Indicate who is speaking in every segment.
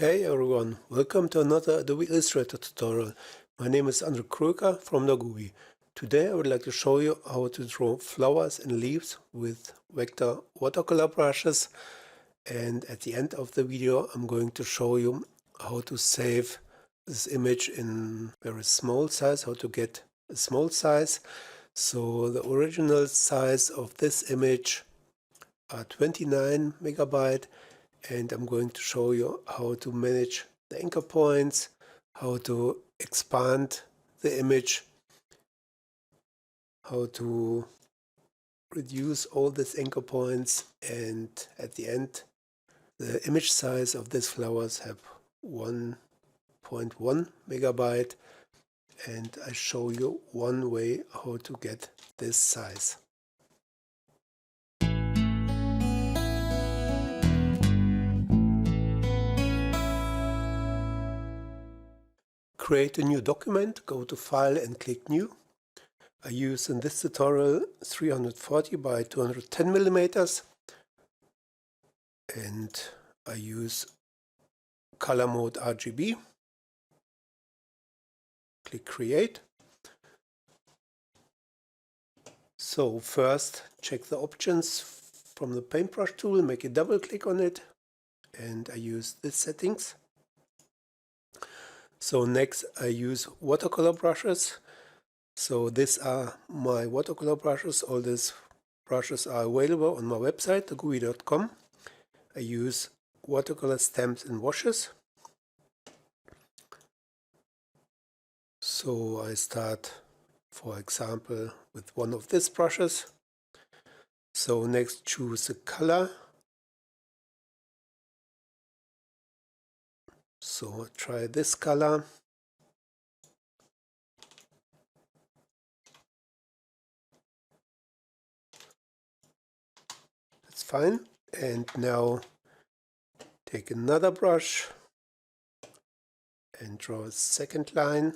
Speaker 1: Hey everyone, welcome to another Adobe Illustrator tutorial. My name is Andre Kröker from Dagubi. Today I would like to show you how to draw flowers and leaves with vector watercolor brushes, and at the end of the video I'm going to show you how to save this image in very small size, how to get a small size. So the original size of this image are 29 megabyte, and I'm going to show you how to manage the anchor points, how to expand the image, how to reduce all these anchor points, and at the end the image size of these flowers have 1.1 megabyte, and I show you one way how to get this size. Create a new document, go to File and click New. I use in this tutorial 340 by 210 millimeters, and I use color mode RGB. Click Create. So first check the options from the paintbrush tool, make a double click on it, and I use these settings. So next I use watercolor brushes. So these are my watercolor brushes. All these brushes are available on my website, dagubi.com. I use watercolor stamps and washes. So I start, for example, with one of these brushes. So next choose a color. So try this color. That's fine. And now take another brush and draw a second line.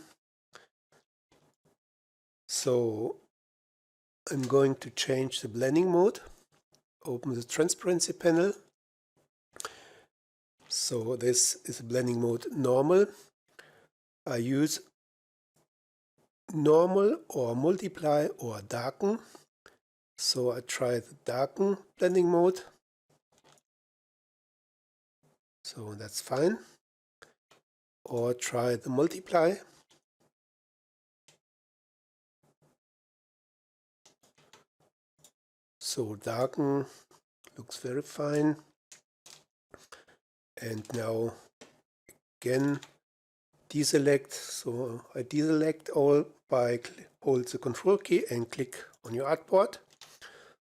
Speaker 1: So I'm going to change the blending mode. Open the transparency panel. So this is blending mode normal. I use normal or multiply or darken. So I try the darken blending mode. So that's fine. Or try the multiply. So darken looks very fine. And now again deselect. So I deselect all by hold the Control key and click on your artboard.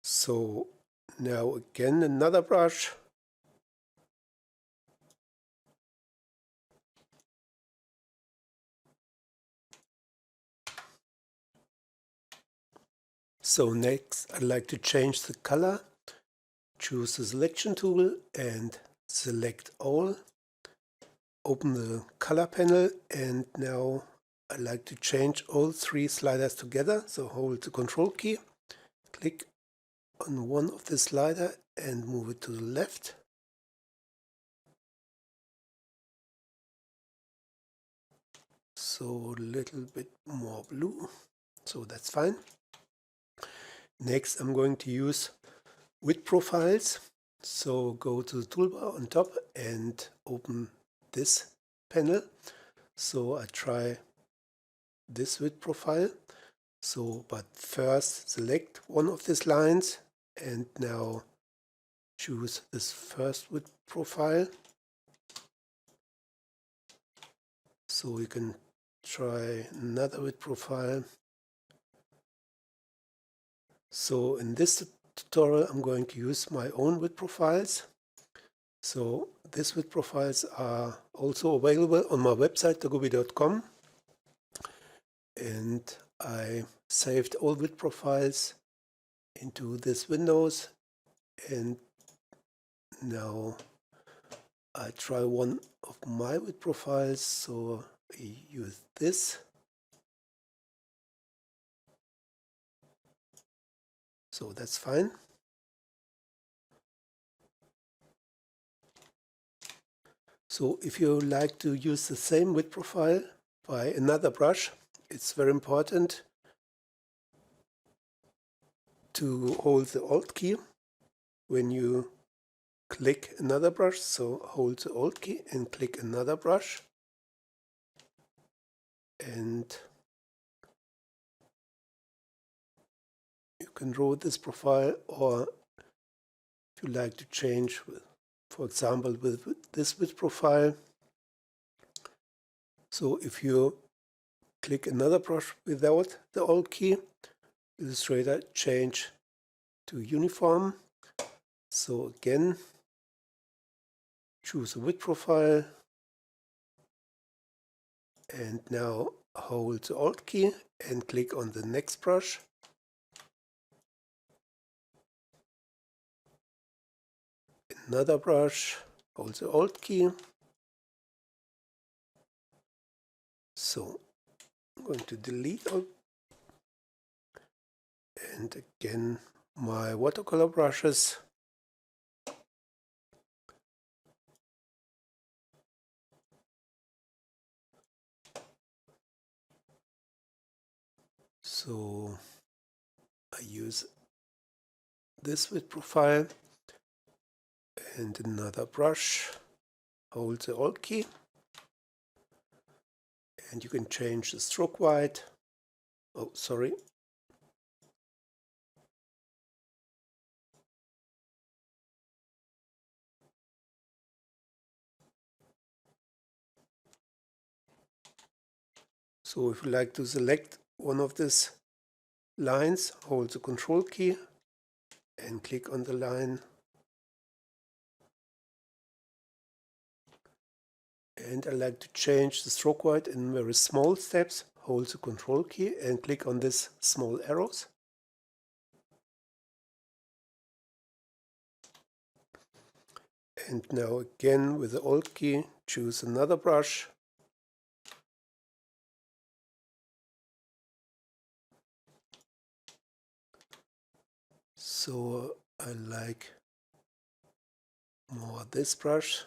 Speaker 1: So now again another brush. So next I'd like to change the color. Choose the selection tool and select all. Open the color panel, and now I like to change all three sliders together. So hold the Control key, click on one of the slider and move it to the left. So a little bit more blue. So that's fine. Next I'm going to use width profiles. So go to the toolbar on top and open this panel. So I try this width profile. So, but first select one of these lines and now choose this first width profile. So you can try another width profile. So in this tutorial I'm going to use my own width profiles. So these width profiles are also available on my website dagubi.com, and I saved all width profiles into this windows, and now I try one of my width profiles. So I use this. So that's fine. So if you like to use the same width profile by another brush, it's very important to hold the Alt key when you click another brush. So hold the Alt key and click another brush, and you can draw this profile, or if you like to change, for example, with this width profile. So if you click another brush without the Alt key, Illustrator change to uniform. So again, choose a width profile, and now hold the Alt key and click on the next brush. Another brush, hold the Alt key. So I'm going to delete all, and again my watercolor brushes. So I use this width profile and another brush, hold the Alt key, and you can change the stroke width. Oh, sorry. So if you like to select one of these lines, hold the Control key and click on the line. And I like to change the stroke width in very small steps. Hold the Control key and click on these small arrows. And now again with the Alt key, choose another brush. So I like more this brush.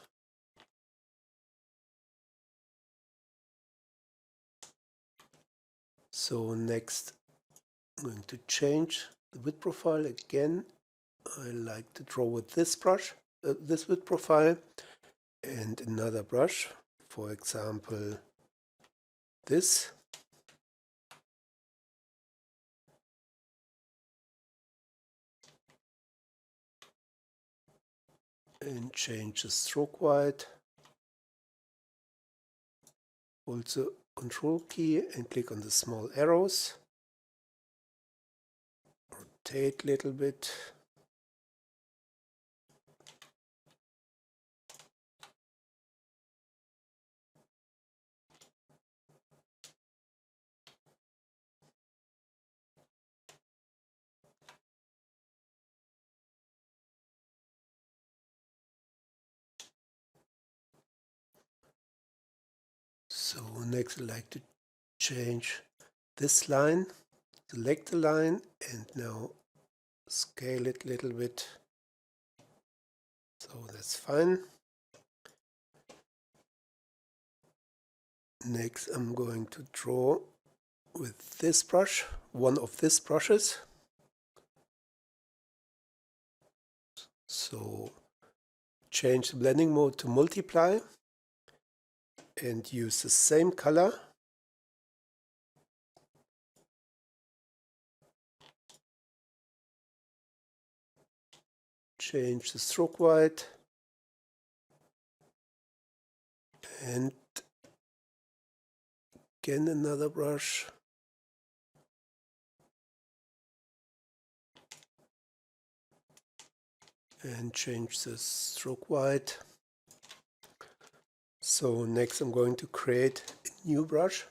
Speaker 1: So next I'm going to change the width profile again. I like to draw with this brush, this width profile, and another brush, for example this. And change the stroke width. Hold the Control key and click on the small arrows. Rotate a little bit. So next I like to change this line. Select the line and now scale it a little bit. So that's fine. Next I'm going to draw with this brush, one of these brushes. So change the blending mode to multiply and use the same color. Change the stroke width and again another brush. And change the stroke width. So next I'm going to create a new brush.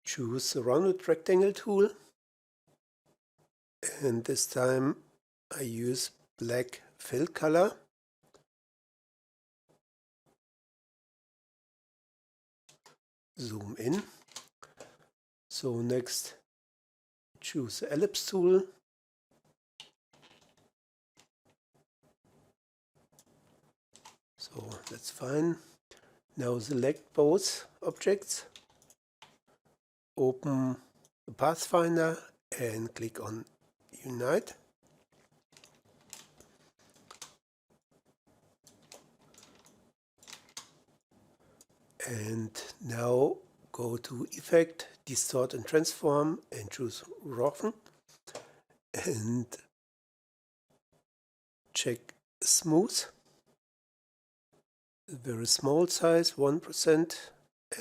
Speaker 1: Choose the rounded rectangle tool, and this time I use black fill color. Zoom in. So next choose the ellipse tool. So So that's fine. Now select both objects, open the Pathfinder and click on Unite. And now go to Effect, Distort and Transform and choose Roughen and check Smooth. A very small size, 1%,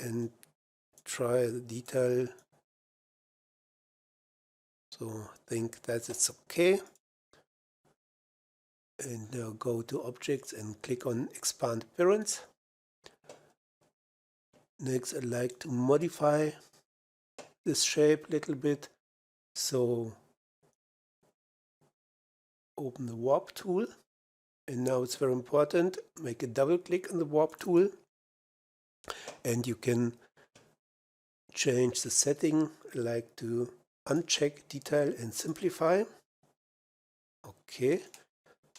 Speaker 1: and try the detail. So I think that it's okay. And now go to Objects and click on Expand Appearance. Next, I'd like to modify this shape a little bit. So open the Warp tool. And now it's very important, make a double click on the Warp tool. And you can change the setting. I like to uncheck Detail and Simplify. Okay.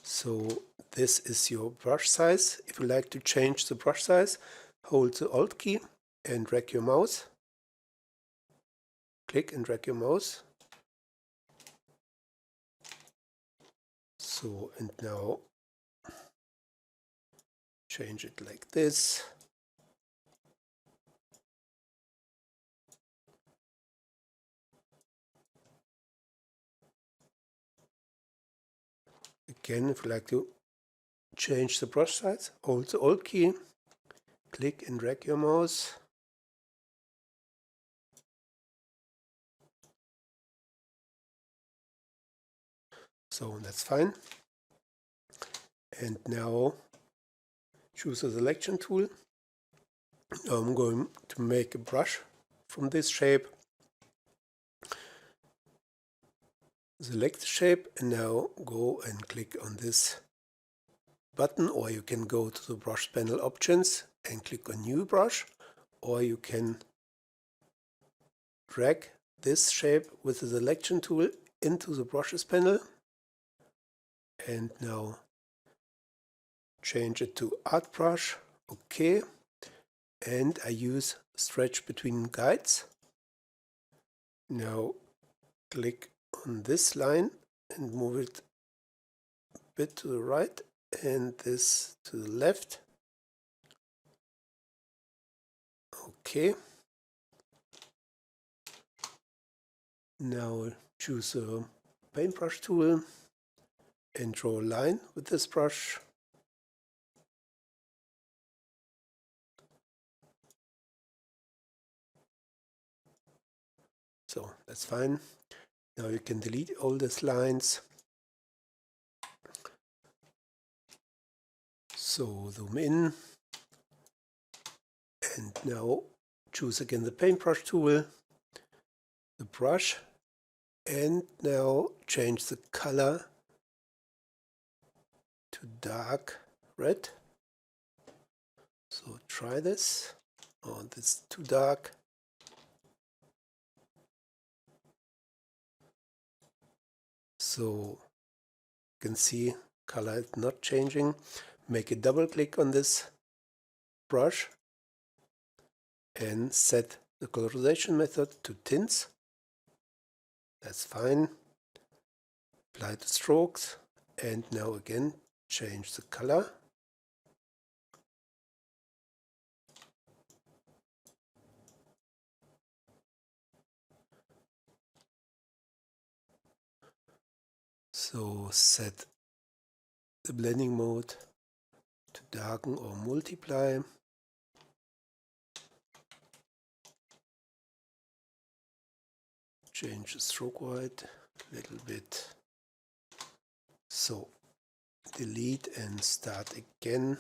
Speaker 1: So this is your brush size. If you like to change the brush size, hold the Alt key and drag your mouse. Click and drag your mouse. So, and now change it like this. Again, if you like to change the brush size, hold the Alt key, click and drag your mouse. So that's fine. And now choose the selection tool. Now I'm going to make a brush from this shape. Select the shape and now go and click on this button, or you can go to the brush panel options and click on new brush, or you can drag this shape with the selection tool into the brushes panel and now change it to art brush. Okay, and I use stretch between guides. Now click on this line and move it a bit to the right and this to the left. Okay. Now choose a paintbrush tool and draw a line with this brush. So that's fine. Now you can delete all these lines. So zoom in and now choose again the paintbrush tool, the brush, and now change the color to dark red. So try this. Oh, this is too dark. So you can see color is not changing. Make a double click on this brush and set the colorization method to tints. That's fine. Apply the strokes and now again change the color. So set the blending mode to darken or multiply. Change the stroke weight a little bit. So delete and start again.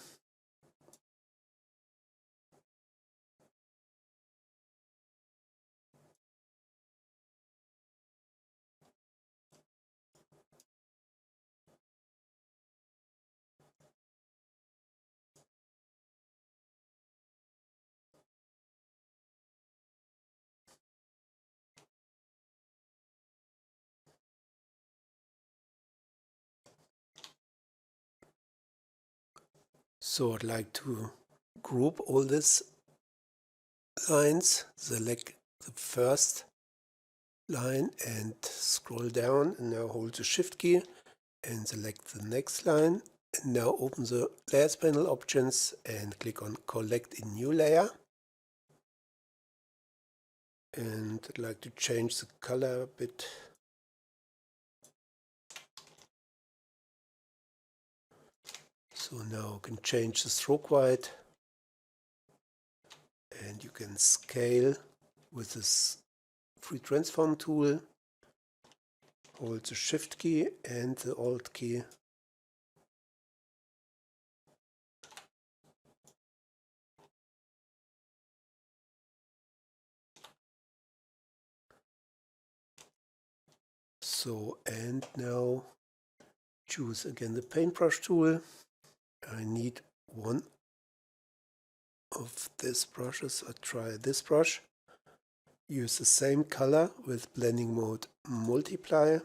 Speaker 1: So I'd like to group all these lines, select the first line and scroll down, and now hold the Shift key and select the next line, and now open the layers panel options and click on collect in new layer. And I'd like to change the color a bit. So now you can change the stroke width, and you can scale with this free transform tool. Hold the Shift key and the Alt key. So, and now choose again the paintbrush tool. I need one of these brushes. I try this brush. Use the same color with blending mode multiply.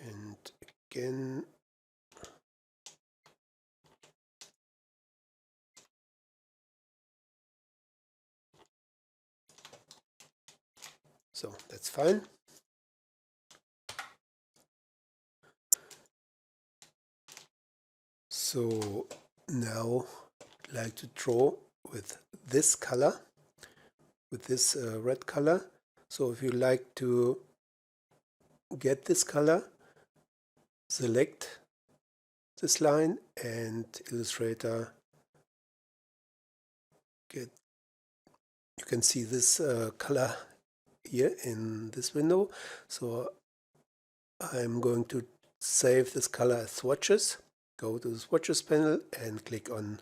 Speaker 1: And again, so that's fine. So now I'd like to draw with this color, with this red color. So if you like to get this color, select this line and Illustrator get. You can see this color here in this window. So I'm going to save this color as swatches. Go to the swatches panel and click on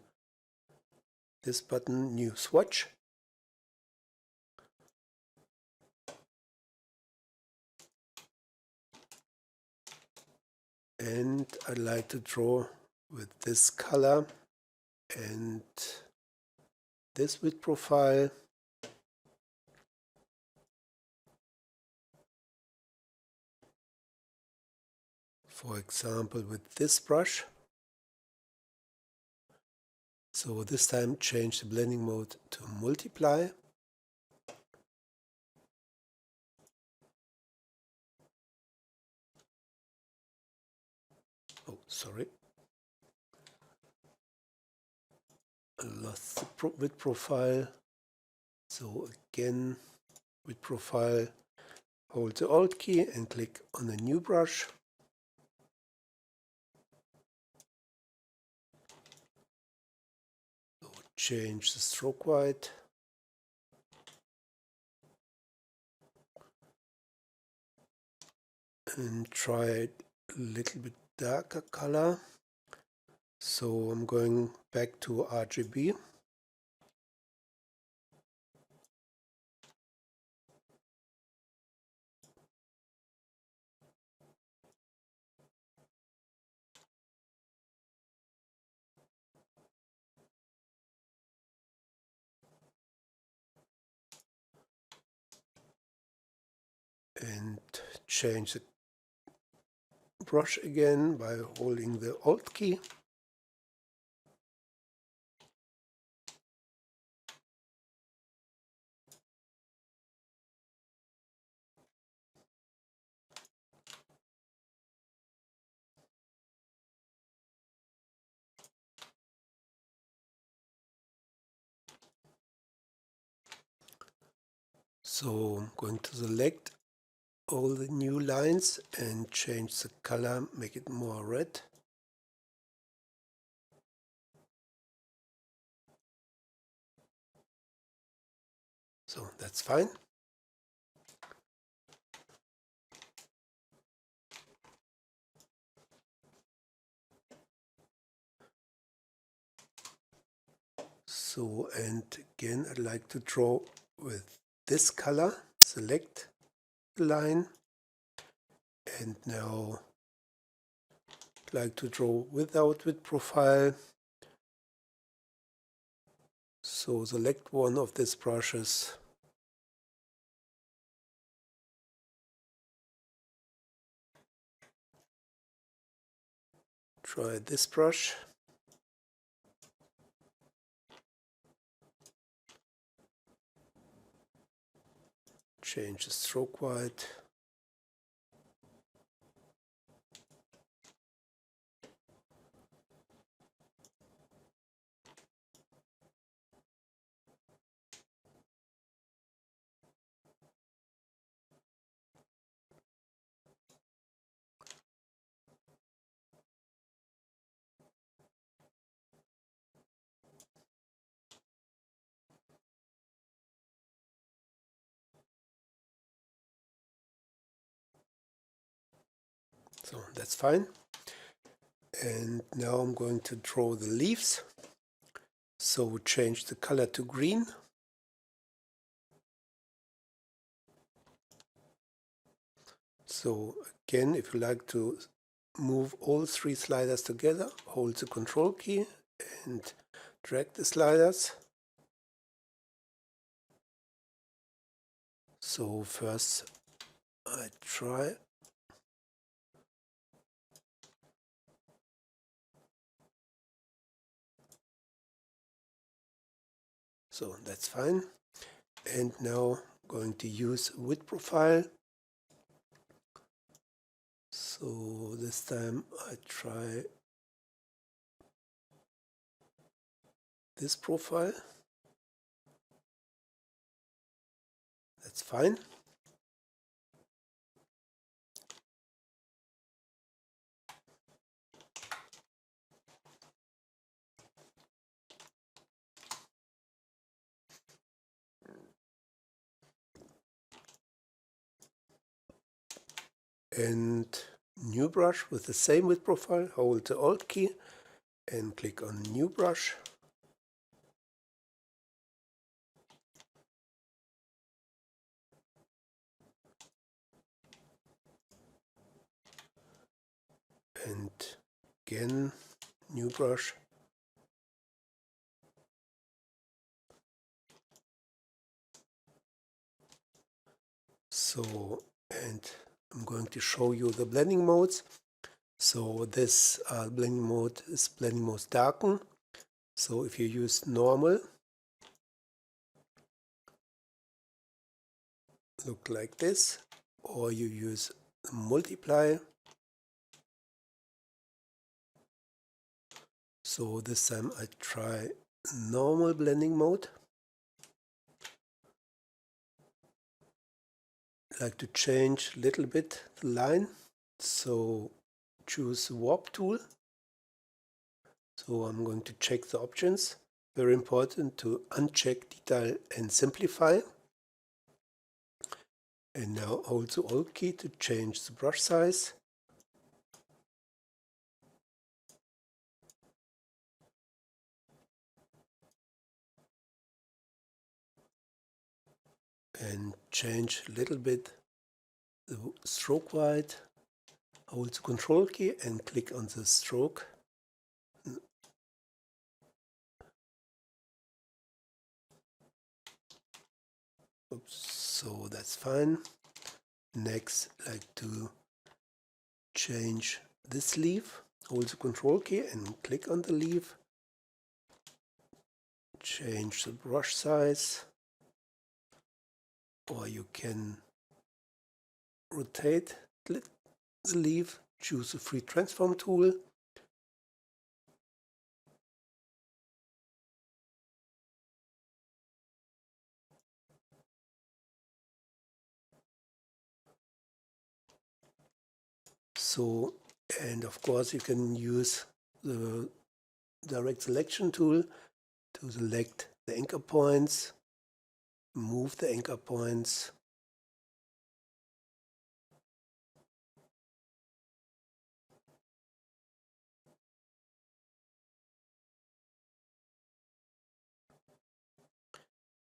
Speaker 1: this button, new swatch. And I'd like to draw with this color and this width profile. For example, with this brush. So this time change the blending mode to multiply. Oh, sorry. I lost the width profile. So again, width profile, hold the Alt key and click on a new brush. So change the stroke width. And try a little bit darker color. So I'm going back to RGB. And change the brush again by holding the Alt key. So I'm going to select all the new lines and change the color, make it more red. So that's fine. So, and again, I'd like to draw with this color. Select the line, and now I'd like to draw without width profile. So select one of these brushes. Try this brush. Change the stroke width. So that's fine. And now I'm going to draw the leaves. So change the color to green. So again, if you like to move all three sliders together, hold the Control key and drag the sliders. So first I try. So that's fine. And now I'm going to use width profile. So this time I try this profile. That's fine. And new brush with the same width profile, hold the Alt key and click on new brush. And again, new brush. So, and I'm going to show you the blending modes. So this blending mode is blending mode darken. So if you use normal, look like this, or you use multiply. So this time I try normal blending mode. I like to change a little bit the line. So choose warp tool. So I'm going to check the options. Very important to uncheck detail and simplify. And now hold the Alt key to change the brush size. And change a little bit the stroke width. Hold the Control key and click on the stroke. Oops, so that's fine. Next, I like to change this leaf. Hold the Control key and click on the leaf. Change the brush size, or you can rotate the leaf. Choose the free transform tool. So, and of course you can use the direct selection tool to select the anchor points, move the anchor points.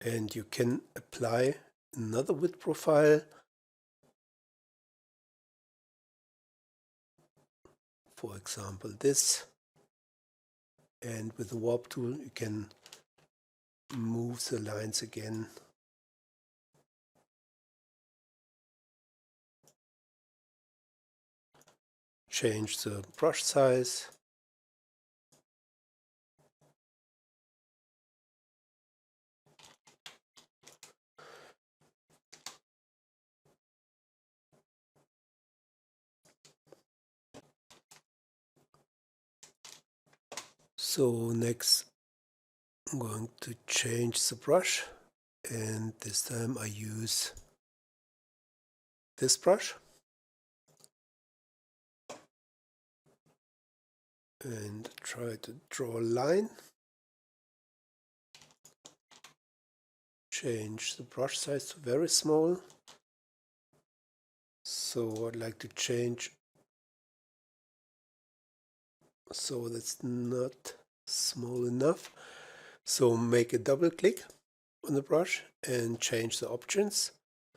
Speaker 1: And you can apply another width profile. For example, this. And with the warp tool, you can move the lines again. Change the brush size. So next I'm going to change the brush, and this time I use this brush and try to draw a line. Change the brush size to very small. So I'd like to change so that's not small enough. So make a double click on the brush and change the options.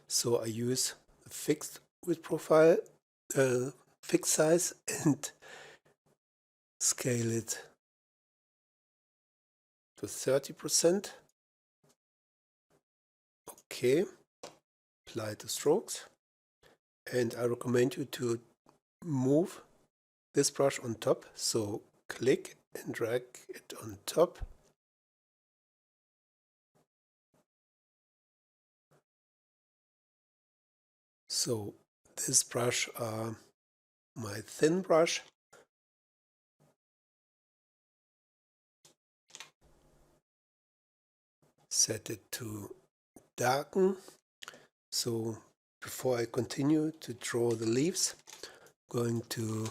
Speaker 1: So I use the fixed width profile, fixed size, and scale it to 30%. Okay, apply the strokes. And I recommend you to move this brush on top. So click and drag it on top. So this brush are my thin brush. Set it to darken. So before I continue to draw the leaves, I'm going to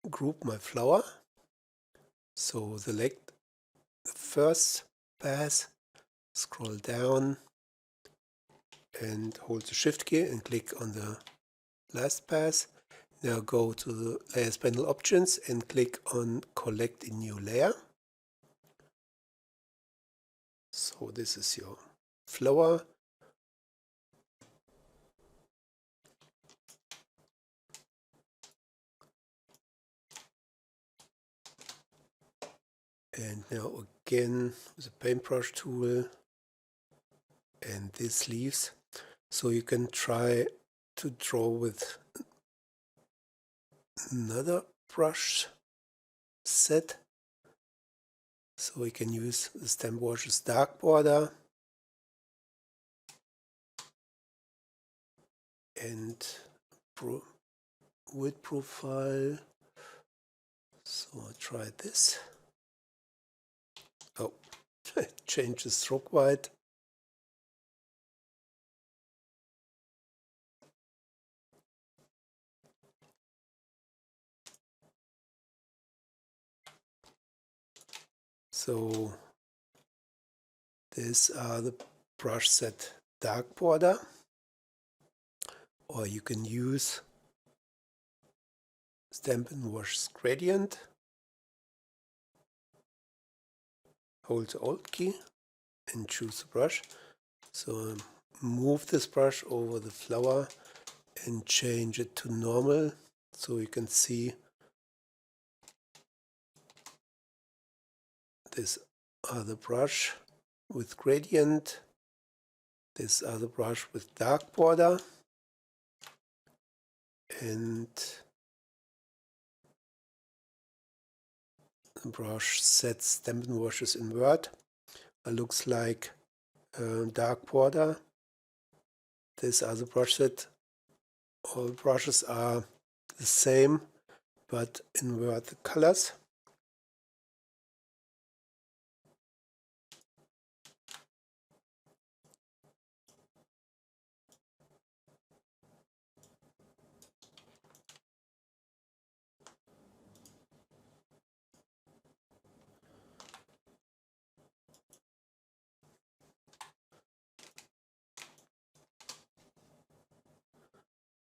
Speaker 1: group my flower. So select the first pass, scroll down and hold the shift key and click on the last pass. Now go to the layers panel options and click on collect a new layer. So this is your flower. And now again with the paintbrush tool and these leaves. So you can try to draw with another brush set. So we can use the stamp wash's dark border and width profile. So I'll try this. Oh, change the stroke width. So these are the brush set dark border, or you can use Stamp and Wash gradient. Hold the Alt key and choose the brush. So move this brush over the flower and change it to normal, so you can see this other brush with gradient, this other brush with dark border, and the brush set Stamp and Washes invert. It looks like dark border. This other brush set. All brushes are the same, but invert the colors.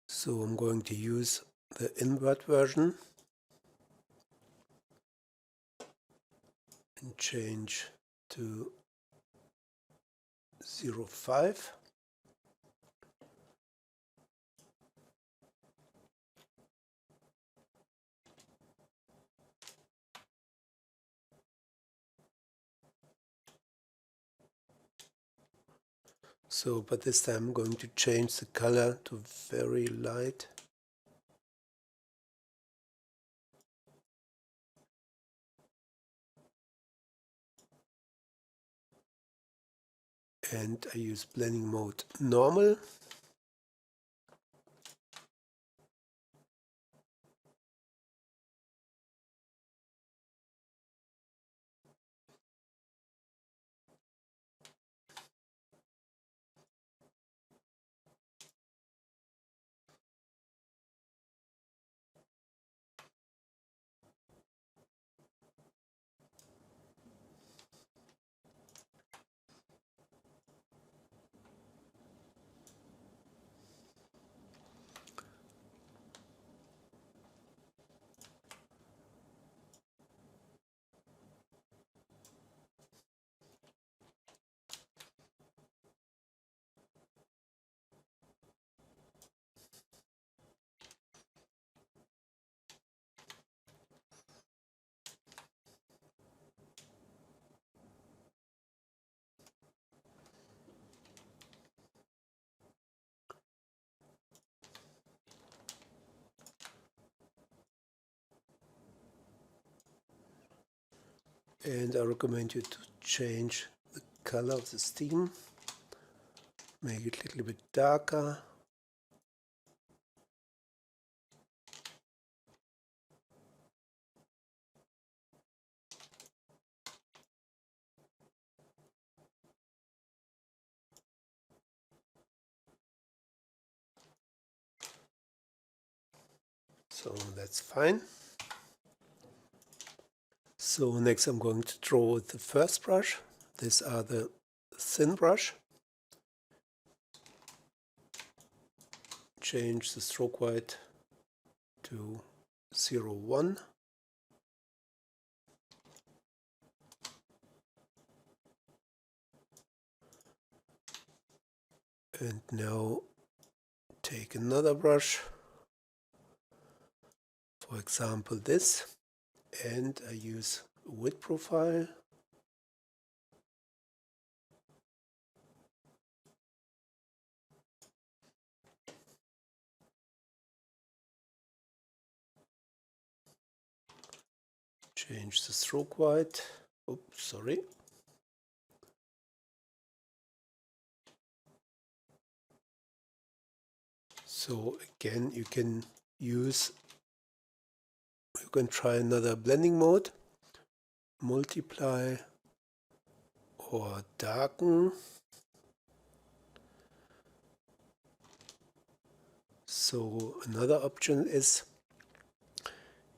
Speaker 1: So I'm going to use the invert version and change to 0.5. So, but this time I'm going to change the color to very light. And I use blending mode normal. And I recommend you to change the color of the steam, make it a little bit darker. So that's fine. So next I'm going to draw with the first brush. These are the thin brush. Change the stroke width to 0.1. And now take another brush, for example this, and I use width profile. Change the stroke width. Oops, sorry. So again, you can try another blending mode, multiply or darken. So another option is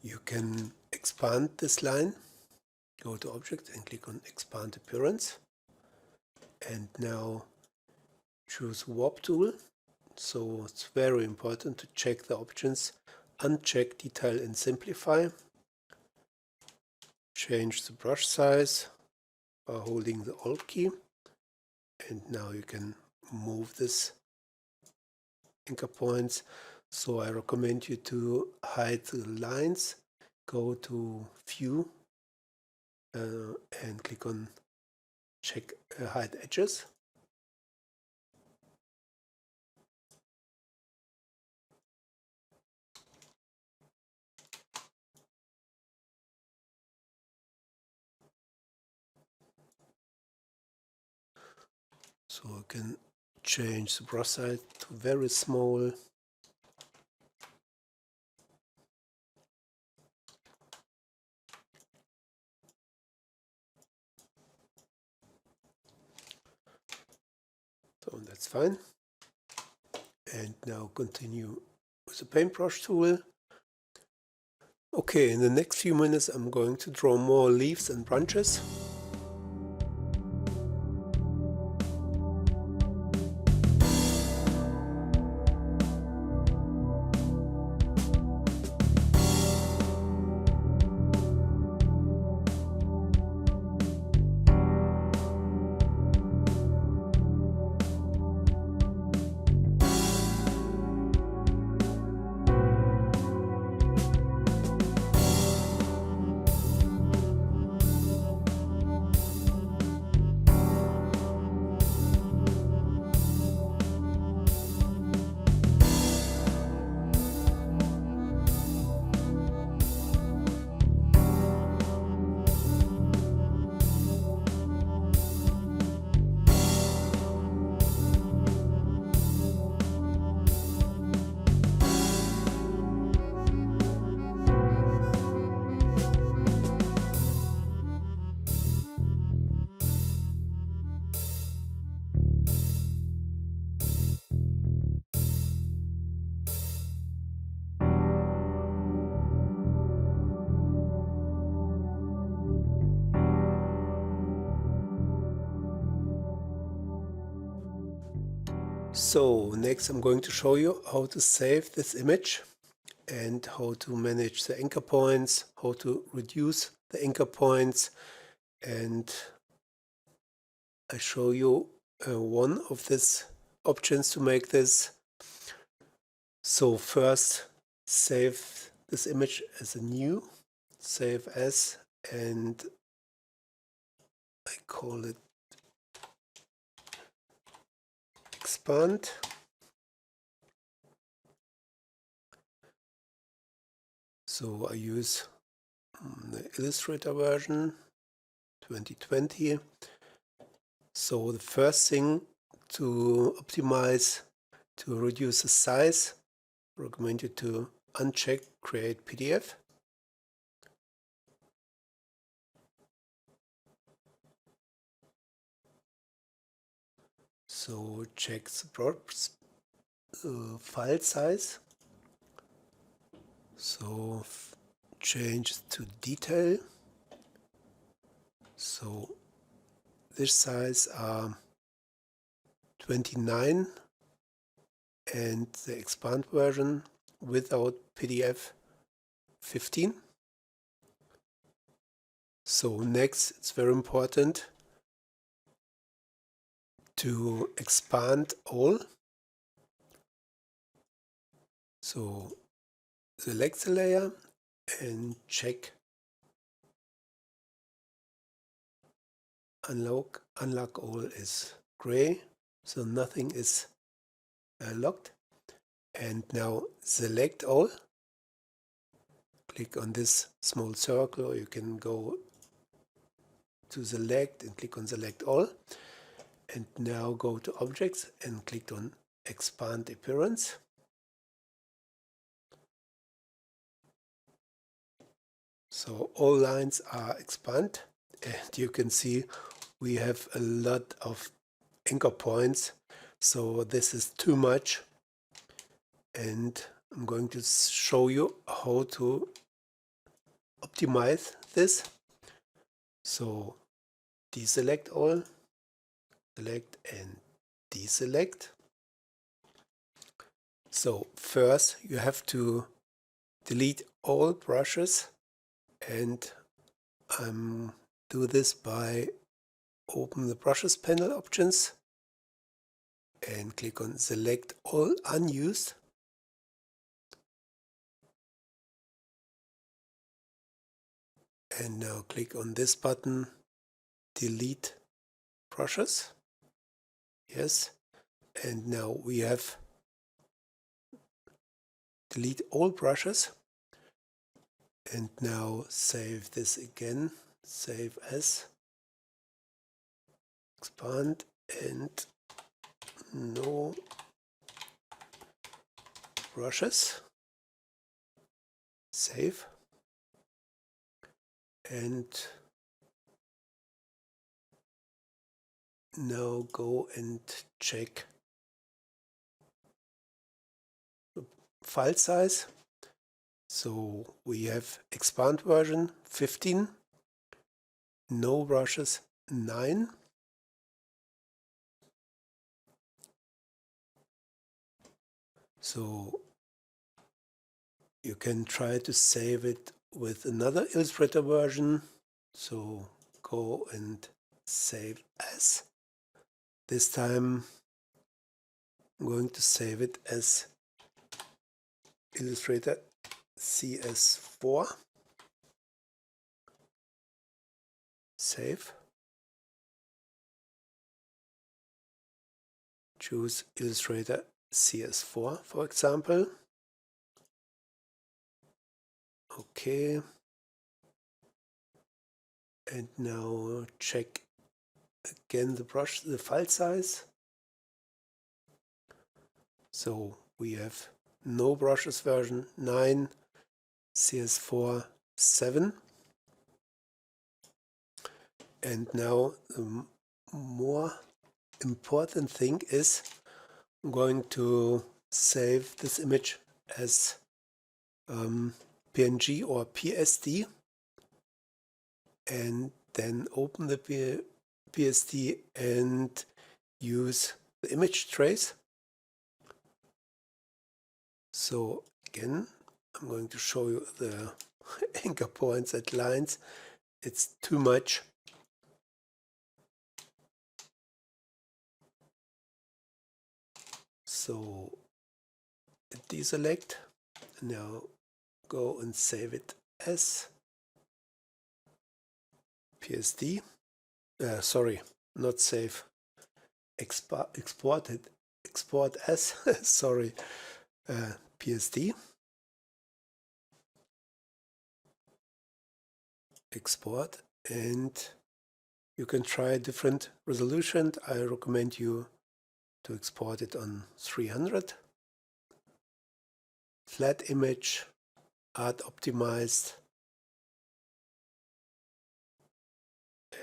Speaker 1: you can expand this line. Go to Object and click on Expand Appearance. And now choose Warp Tool. So it's very important to check the options. Uncheck Detail and Simplify. Change the brush size by holding the Alt key. And now you can move this anchor points. So I recommend you to hide the lines. Go to View and click on Check Hide Edges. So I can change the brush size to very small. So that's fine. And now continue with the paintbrush tool. Okay, in the next few minutes I'm going to draw more leaves and branches. So next I'm going to show you how to save this image and how to manage the anchor points, how to reduce the anchor points, and I show you one of these options to make this. So first, save this image as a new, save as, and I call it expand. So I use the Illustrator version 2020. So the first thing to optimize, to reduce the size, I recommend you to uncheck Create PDF. So check the file size. So change to detail. So this size are 29 and the expand version without PDF 15. So next, it's very important to expand all. So select the layer and check unlock all is gray, so nothing is locked. And now select all. Click on this small circle, or you can go to select and click on select all. And now go to objects and click on expand appearance. So all lines are expand, and you can see we have a lot of anchor points, so this is too much, and I'm going to show you how to optimize this. So deselect all, select and deselect. So first you have to delete all brushes, and do this by open the brushes panel options and click on select all unused. And now click on this button, delete brushes. Yes. And now we have delete all brushes. And now save this again, save as, expand, and no brushes. Save. And now go and check the file size. So we have expand version 15, no brushes 9. So you can try to save it with another Illustrator version. So go and save as. This time I'm going to save it as Illustrator CS4. Save. Choose Illustrator CS4, for example. Okay. And now check again the file size. So we have no brushes version 9, CS4 7. And now the more important thing is I'm going to save this image as PNG or PSD, and then open the PSD and use the image trace. So again, I'm going to show you the anchor points and lines. It's too much. So deselect, now go and save it as PSD. Sorry, not save. Export it. Export as. Sorry, PSD. Export, and you can try a different resolution. I recommend you to export it on 300. Flat image, art optimized,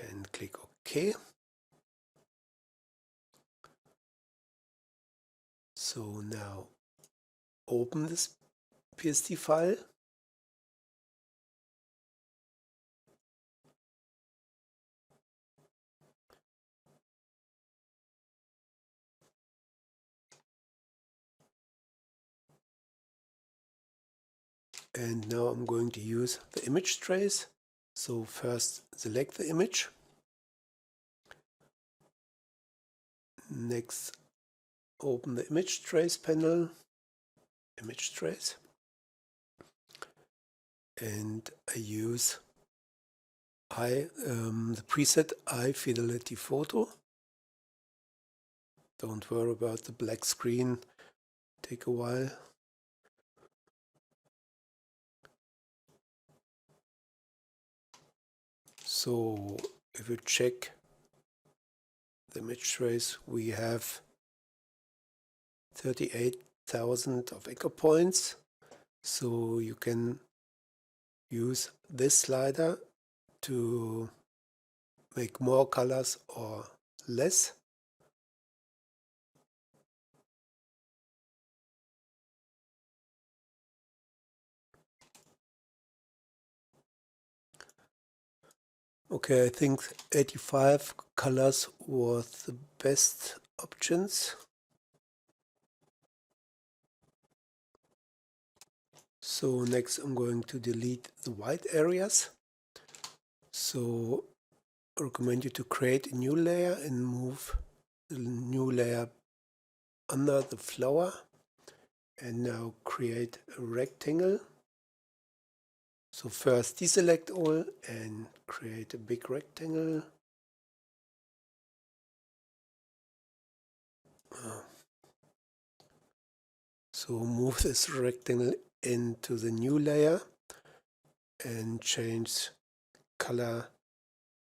Speaker 1: and click OK. So now open this PSD file. And now I'm going to use the image trace. So first select the image. Next open the image trace panel, image trace. And I use the preset High Fidelity Photo. Don't worry about the black screen, take a while. So if you check the image trace, we have 38,000 of anchor points. So you can use this slider to make more colors or less. Okay, I think 85 colors was the best options. So next I'm going to delete the white areas. So I recommend you to create a new layer and move the new layer under the flower. And now create a rectangle. So first deselect all and create a big rectangle. So move this rectangle into the new layer and change color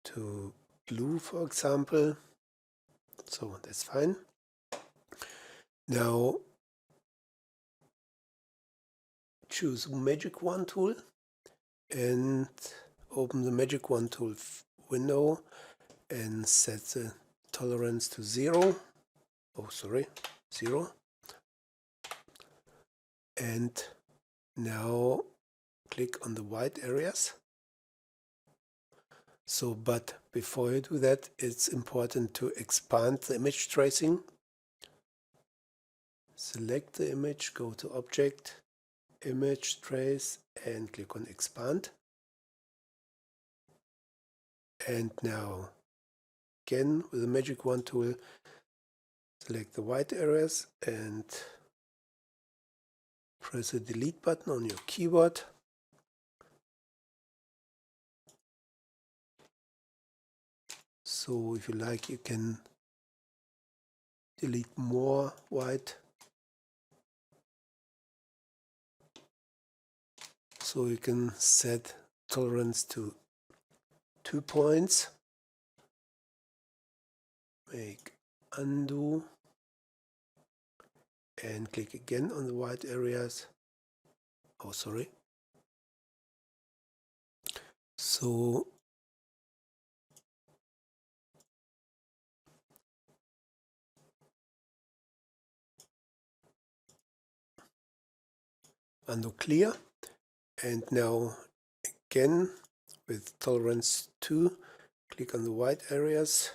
Speaker 1: to blue, for example. So that's fine. Now choose Magic Wand tool and open the Magic Wand tool window and set the tolerance to 0. Oh, sorry, 0. And now click on the white areas. So, but before you do that, it's important to expand the image tracing. Select the image, go to Object, Image Trace, and click on Expand. And now, again, with the Magic Wand tool, select the white areas and press the Delete button on your keyboard. So if you like, you can delete more white. So you can set tolerance to 2 points. Make undo and click again on the white areas. Oh, sorry. So undo clear, and now again with tolerance 2, click on the white areas.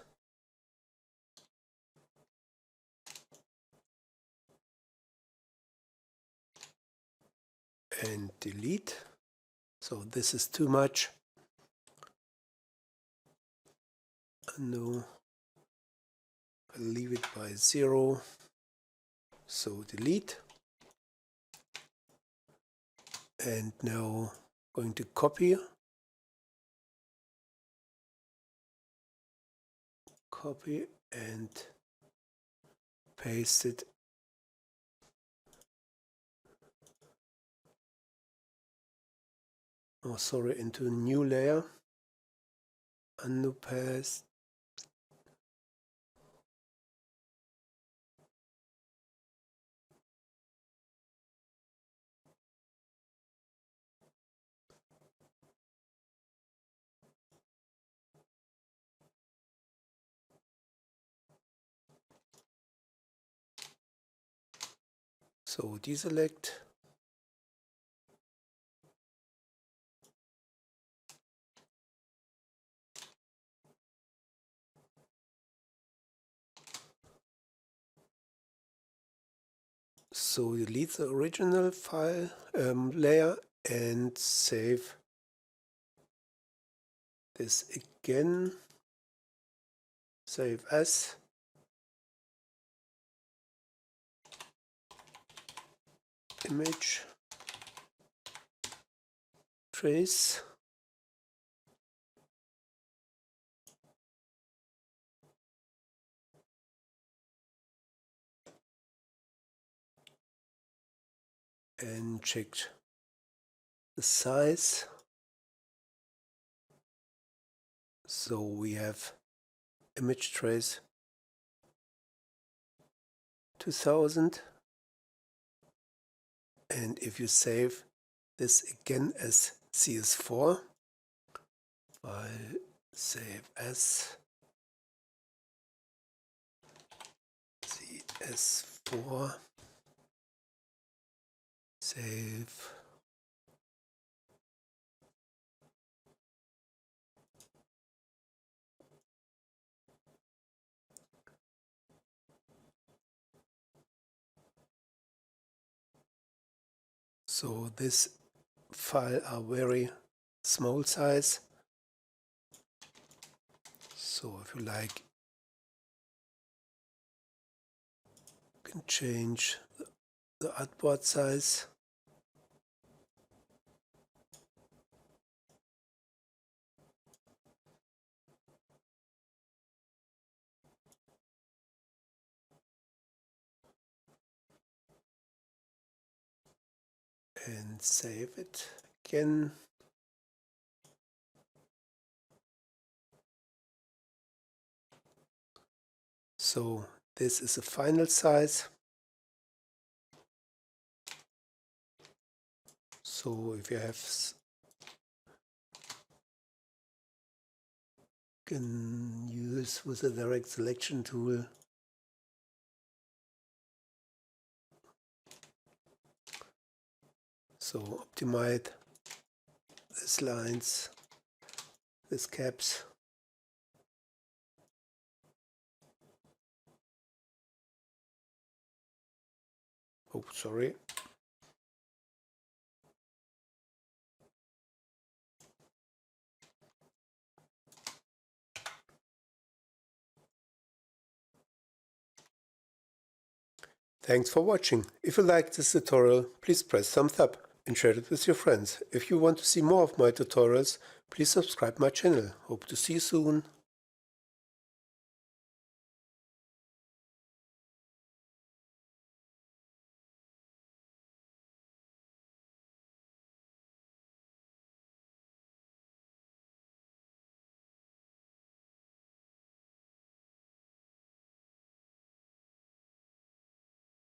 Speaker 1: and delete. So this is too much. No, I'll leave it by 0. So delete. And now going to copy and paste it into a new layer. Undo paste. So deselect. So delete the original file layer and save this again. Save as. Image. Trace. And check the size. So we have image trace 2000, and if you save this again as CS4, file save as CS4, save. So this file are very small size. So if you like, you can change the artboard size. And save it again. So this is the final size. So if you have, can use with the direct selection tool. So optimize these lines, these caps. Oh, sorry. Thanks for watching. If you liked this tutorial, please press thumbs up and share it with your friends. If you want to see more of my tutorials, please subscribe my channel. Hope to see you soon.